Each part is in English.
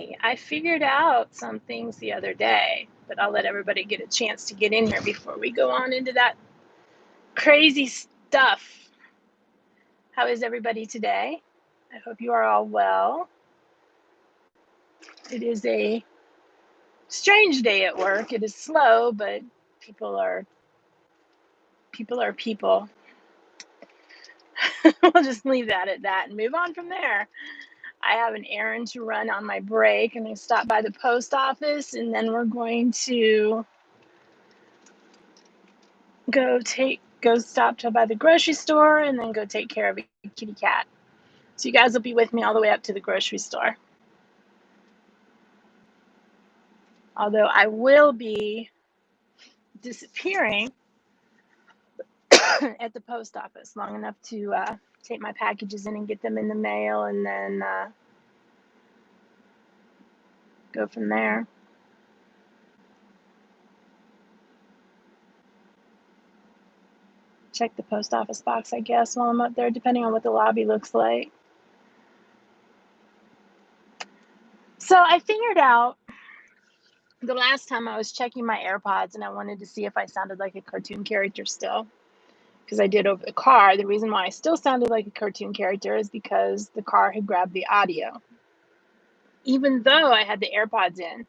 I figured out some things the other day, but I'll let everybody get a chance to get in here before we go on into that crazy stuff. How is everybody today? I hope you are all well. It is a strange day at work. It is slow, but people are people. We'll just leave that at that and move on from there. I have an errand to run on my break. I'm going to stop by the post office, and then we're going to go stop by the grocery store, and then go take care of a kitty cat. So you guys will be with me all the way up to the grocery store. Although I will be disappearing at the post office long enough to take my packages in and get them in the mail, and then go from there. Check the post office box, I guess, while I'm up there, depending on what the lobby looks like. So I figured out the last time I was checking my AirPods and I wanted to see if I sounded like a cartoon character still, because I did over the car. The reason why I still sounded like a cartoon character is because the car had grabbed the audio, even though I had the AirPods in.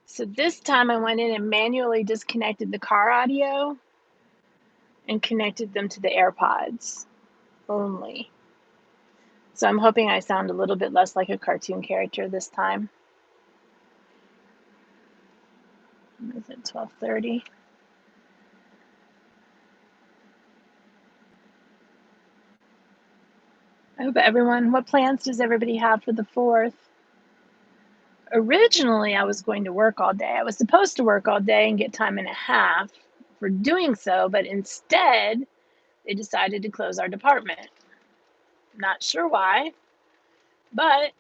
So this time I went in and manually disconnected the car audio and connected them to the AirPods only. So I'm hoping I sound a little bit less like a cartoon character this time. Is it 12:30? I hope what plans does everybody have for the 4th? Originally, I was going to work all day. I was supposed to work all day and get time and a half for doing so, but instead, they decided to close our department. Not sure why, but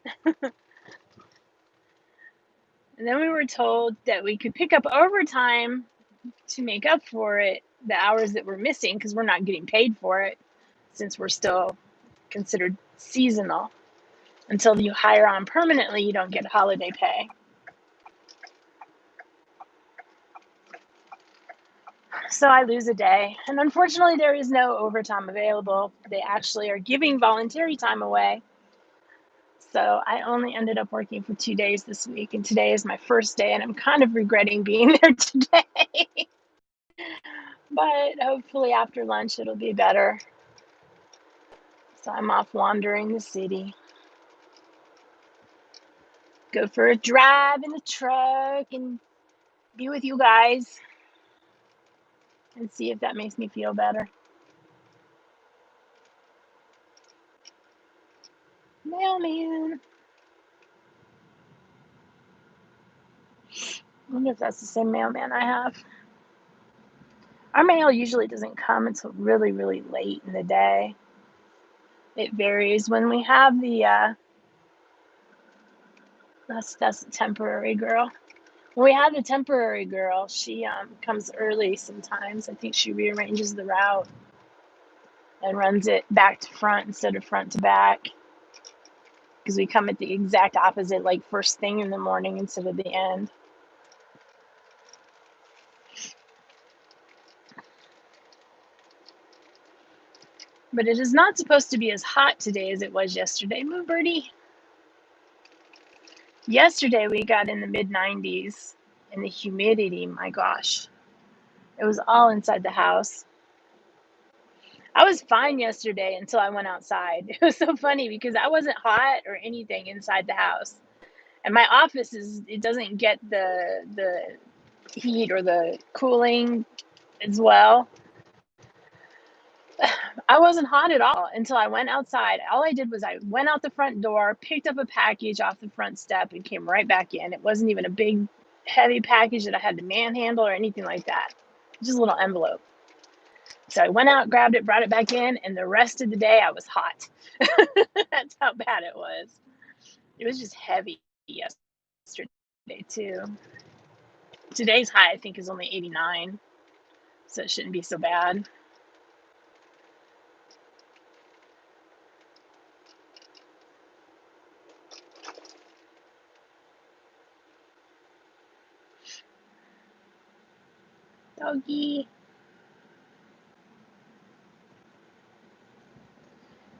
and then we were told that we could pick up overtime to make up for it, the hours that we're missing, because we're not getting paid for it since we're still considered seasonal. Until you hire on permanently, you don't get holiday pay. So I lose a day. And unfortunately, there is no overtime available. They actually are giving voluntary time away. So I only ended up working for 2 days this week. And today is my first day. And I'm kind of regretting being there today. But hopefully after lunch, it'll be better. So I'm off wandering the city. Go for a drive in the truck and be with you guys. And see if that makes me feel better. Mailman. I wonder if that's the same mailman I have. Our mail usually doesn't come until really, really late in the day. It varies. When we have the, that's the temporary girl. When we have the temporary girl, she comes early sometimes. I think she rearranges the route and runs it back to front instead of front to back. Because we come at the exact opposite, like first thing in the morning instead of the end. But it is not supposed to be as hot today as it was yesterday. Move, birdie. Yesterday we got in the mid 90s, and the humidity, my gosh, it was all inside the house. I was fine yesterday until I went outside. It was so funny because I wasn't hot or anything inside the house. And my office it doesn't get the heat or the cooling as well. I wasn't hot at all until I went outside. All I did was I went out the front door, picked up a package off the front step, and came right back in. It wasn't even a big, heavy package that I had to manhandle or anything like that. Just a little envelope. So I went out, grabbed it, brought it back in, and the rest of the day I was hot. That's how bad it was. It was just heavy yesterday, too. Today's high, I think, is only 89, so it shouldn't be so bad. Doggy.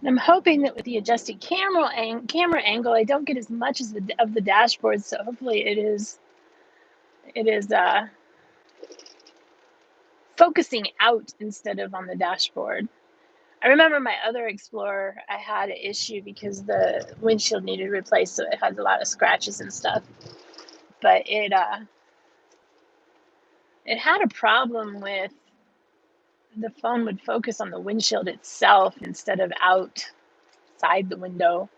And I'm hoping that with the adjusted camera angle, I don't get as much as of the dashboard. So hopefully it is focusing out instead of on the dashboard. I remember my other Explorer, I had an issue because the windshield needed replaced, so it had a lot of scratches and stuff. But it had a problem with the phone would focus on the windshield itself instead of outside the window,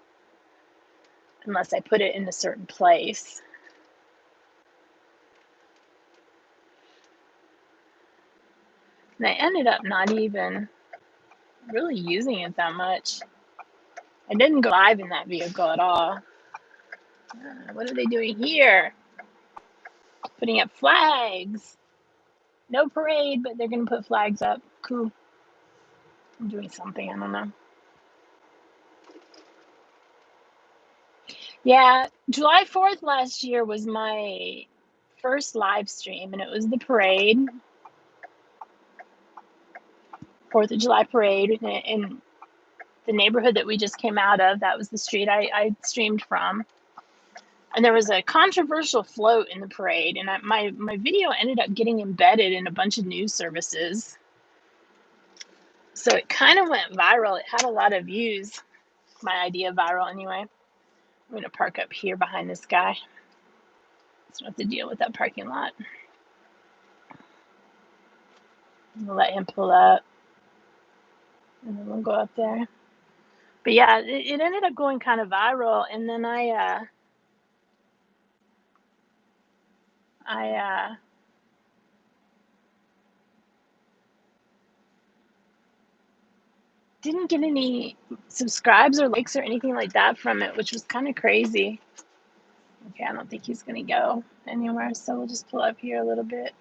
unless I put it in a certain place. And I ended up not even really using it that much. I didn't go live in that vehicle at all. What are they doing here? Putting up flags. No parade, but they're going to put flags up. Cool. I'm doing something, I don't know. Yeah, July 4th last year was my first live stream, and it was the parade, 4th of July parade in the neighborhood that we just came out of. That was the street I streamed from. And there was a controversial float in the parade, and my video ended up getting embedded in a bunch of news services. So it kind of went viral. It had a lot of views. My idea viral anyway. I'm going to park up here behind this guy. So I don't have to deal with that parking lot. We'll let him pull up, and then we'll go up there. But yeah, it ended up going kind of viral, and then I didn't get any subscribes or likes or anything like that from it, which was kind of crazy. Okay, I don't think he's gonna go anywhere, so we'll just pull up here a little bit.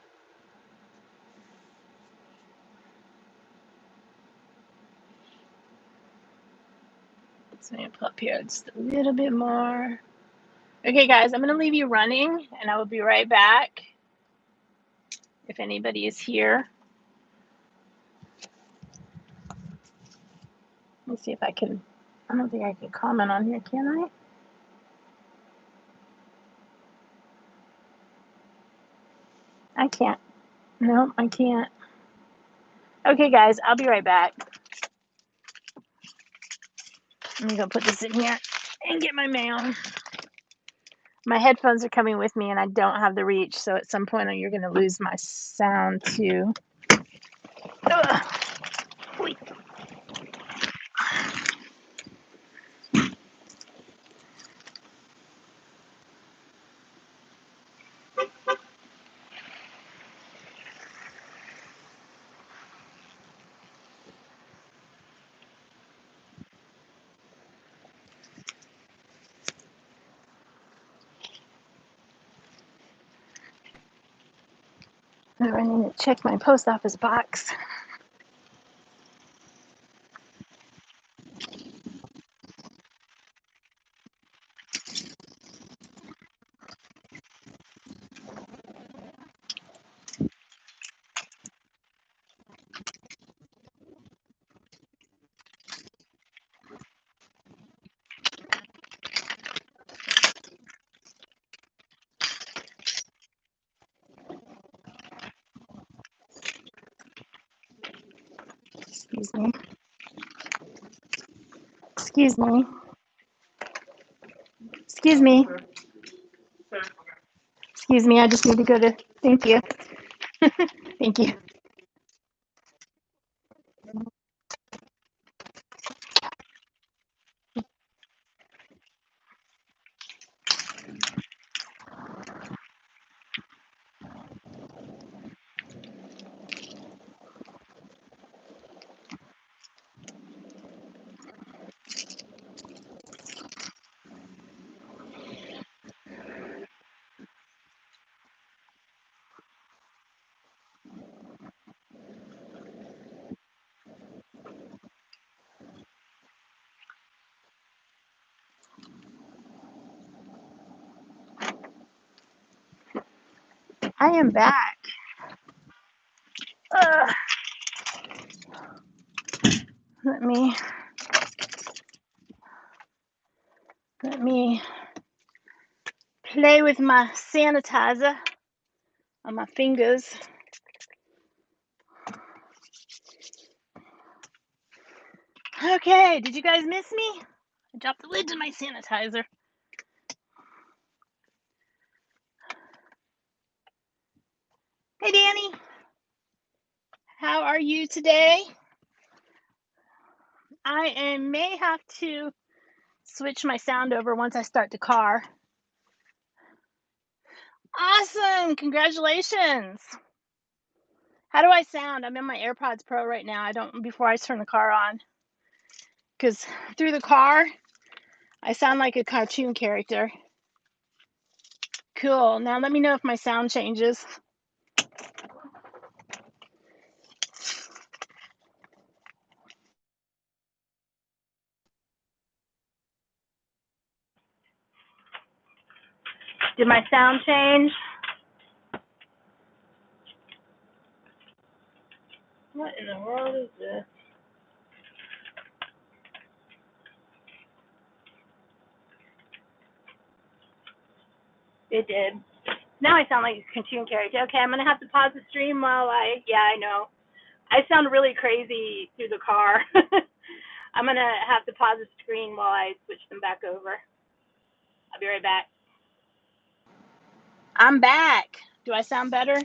So I'm gonna pull up here just a little bit more. Okay, guys, I'm gonna leave you running, and I will be right back if anybody is here. Let me see if I can. I don't think I can comment on here, can I? I can't. No, I can't. Okay, guys, I'll be right back. Let me go put this in here and get my mail. My headphones are coming with me, and I don't have the reach, so at some point you're going to lose my sound too. Ugh. I need to check my post office box. Excuse me. Excuse me. Excuse me. Excuse me, I just need to go to. Thank you. Thank you. I am back. play with my sanitizer on my fingers. Okay, did you guys miss me? I dropped the lid to my sanitizer. Hey, Danny. How are you today? I may have to switch my sound over once I start the car. Awesome! Congratulations! How do I sound? I'm in my AirPods Pro right now. Before I turn the car on. Because through the car, I sound like a cartoon character. Cool. Now let me know if my sound changes. Did my sound change? What in the world is this? It did. Now I sound like a cartoon character. Okay, I'm going to have to pause the stream while yeah, I know. I sound really crazy through the car. I'm going to have to pause the screen while I switch them back over. I'll be right back. I'm back. Do I sound better?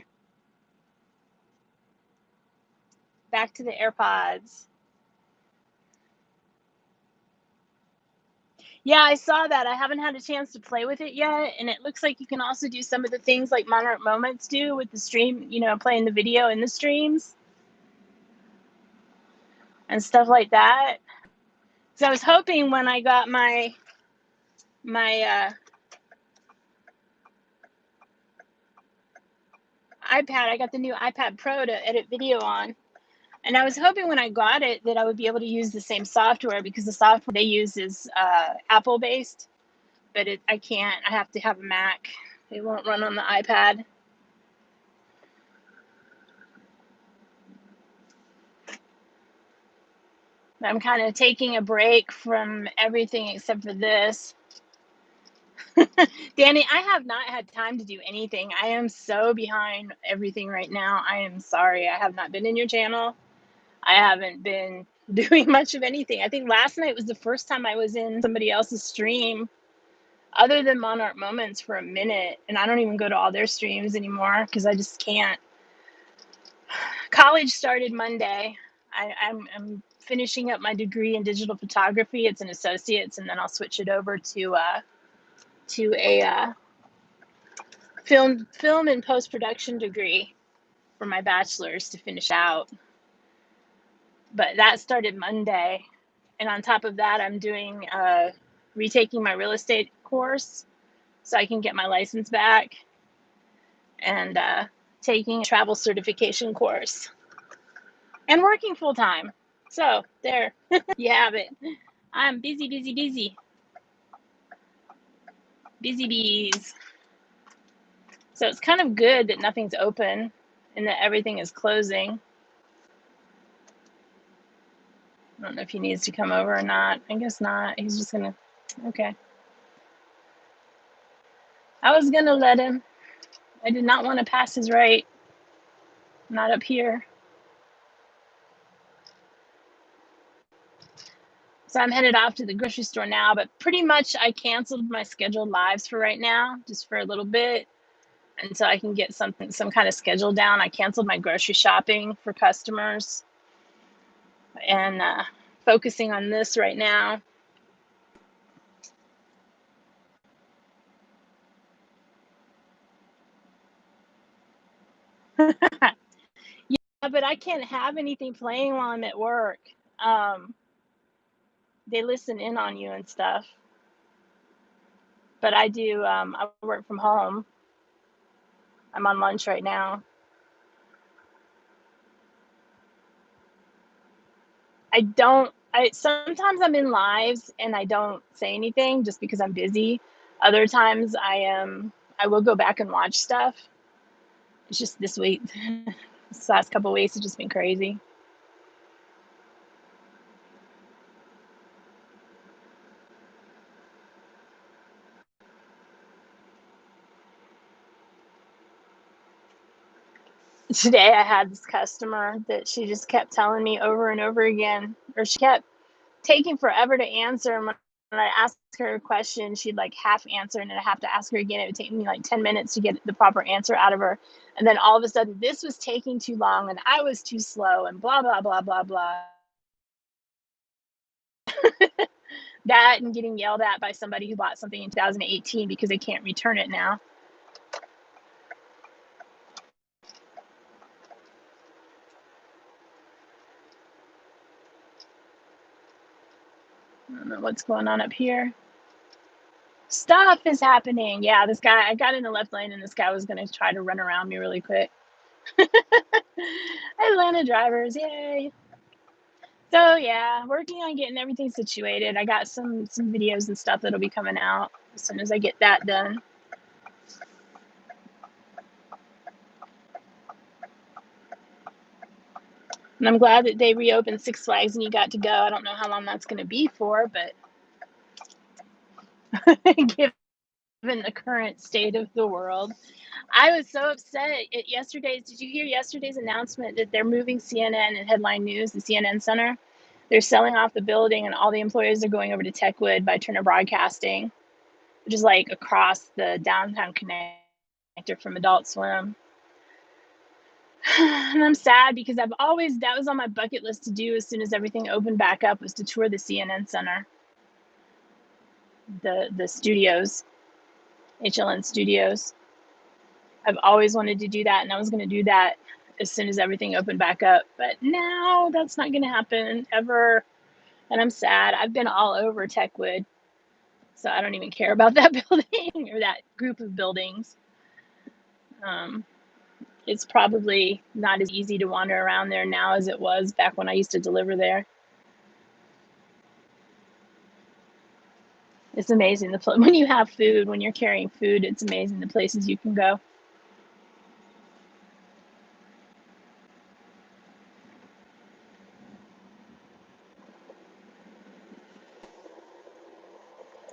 Back to the AirPods. Yeah, I saw that. I haven't had a chance to play with it yet, and it looks like you can also do some of the things like Monarch Moments do with the stream, playing the video in the streams and stuff like that. So I was hoping when I got my iPad, I got the new iPad Pro to edit video on. And I was hoping when I got it that I would be able to use the same software, because the software they use is Apple based, but I can't. I have to have a Mac. It won't run on the iPad. I'm kind of taking a break from everything except for this. Danny, I have not had time to do anything. I am so behind everything right now. I am sorry. I have not been in your channel. I haven't been doing much of anything. I think last night was the first time I was in somebody else's stream other than Monarch Moments for a minute. And I don't even go to all their streams anymore because I just can't. College started Monday. I'm finishing up my degree in digital photography. It's an associate's, and then I'll switch it over to a film and post-production degree for my bachelor's to finish out. But that started Monday. And on top of that, I'm doing retaking my real estate course so I can get my license back, and taking a travel certification course, and working full time. So there, you have it. I'm busy, busy, busy. Busy bees. So it's kind of good that nothing's open and that everything is closing. I don't know if he needs to come over or not. I guess not. He's just gonna, okay. I was gonna let him. I did not want to pass his right. Not up here. So I'm headed off to the grocery store now, but pretty much I canceled my scheduled lives for right now, just for a little bit, until I can get some kind of schedule down. I canceled my grocery shopping for customers, and focusing on this right now. Yeah, but I can't have anything playing while I'm at work. They listen in on you and stuff. But I do, I work from home. I'm on lunch right now. Sometimes I'm in lives and I don't say anything just because I'm busy. Other times I will go back and watch stuff. It's just this week, this last couple of weeks, it's just been crazy. Today I had this customer that she just kept telling me over and over again, or she kept taking forever to answer. And when I asked her a question, she'd like half answer, and then I have to ask her again. It would take me like 10 minutes to get the proper answer out of her. And then all of a sudden, this was taking too long, and I was too slow, and blah, blah, blah, blah, blah. That and getting yelled at by somebody who bought something in 2018 because they can't return it now. I don't know what's going on up here. Stuff is happening. Yeah, this guy, I got in the left lane and this guy was going to try to run around me really quick. Atlanta drivers, yay. So yeah, working on getting everything situated. I got some videos and stuff that'll be coming out as soon as I get that done. And I'm glad that they reopened Six Flags and you got to go. I don't know how long that's going to be for, but given the current state of the world, I was so upset at yesterday's. Did you hear yesterday's announcement that they're moving CNN and Headline News, the CNN Center? They're selling off the building and all the employees are going over to Techwood by Turner Broadcasting, which is like across the downtown connector from Adult Swim. And I'm sad because that was on my bucket list to do as soon as everything opened back up, was to tour the CNN Center, the studios, HLN studios. I've always wanted to do that, and I was going to do that as soon as everything opened back up. But now that's not going to happen ever, and I'm sad. I've been all over Techwood, so I don't even care about that building or that group of buildings. It's probably not as easy to wander around there now as it was back when I used to deliver there. It's amazing when you have food, when you're carrying food, it's amazing the places you can go.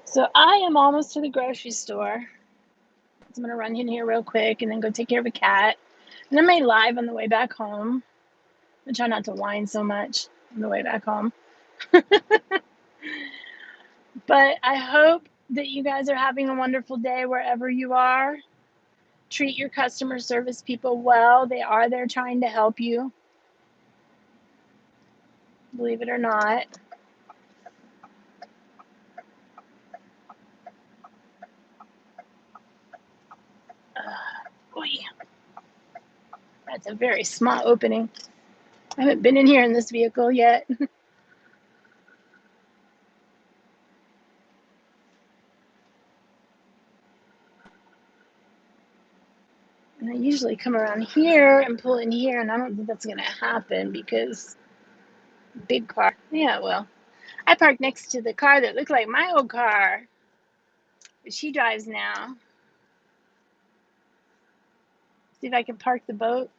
So I am almost to the grocery store. I'm gonna run in here real quick and then go take care of a cat. And I may live on the way back home. I try not to whine so much on the way back home. But I hope that you guys are having a wonderful day wherever you are. Treat your customer service people well. They are there trying to help you, believe it or not. Boy, that's a very small opening. I haven't been in here in this vehicle yet. And I usually come around here and pull in here, and I don't think that's going to happen because big car. Yeah, well, I parked next to the car that looked like my old car, but she drives now. See if I can park the boat.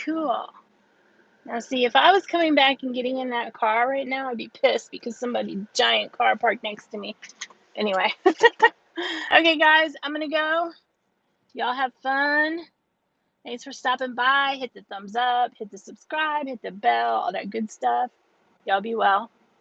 Cool. Now, see, if I was coming back and getting in that car right now, I'd be pissed because somebody giant car parked next to me. Anyway. Okay, guys, I'm going to go. Y'all have fun. Thanks for stopping by. Hit the thumbs up, hit the subscribe, hit the bell, all that good stuff. Y'all be well.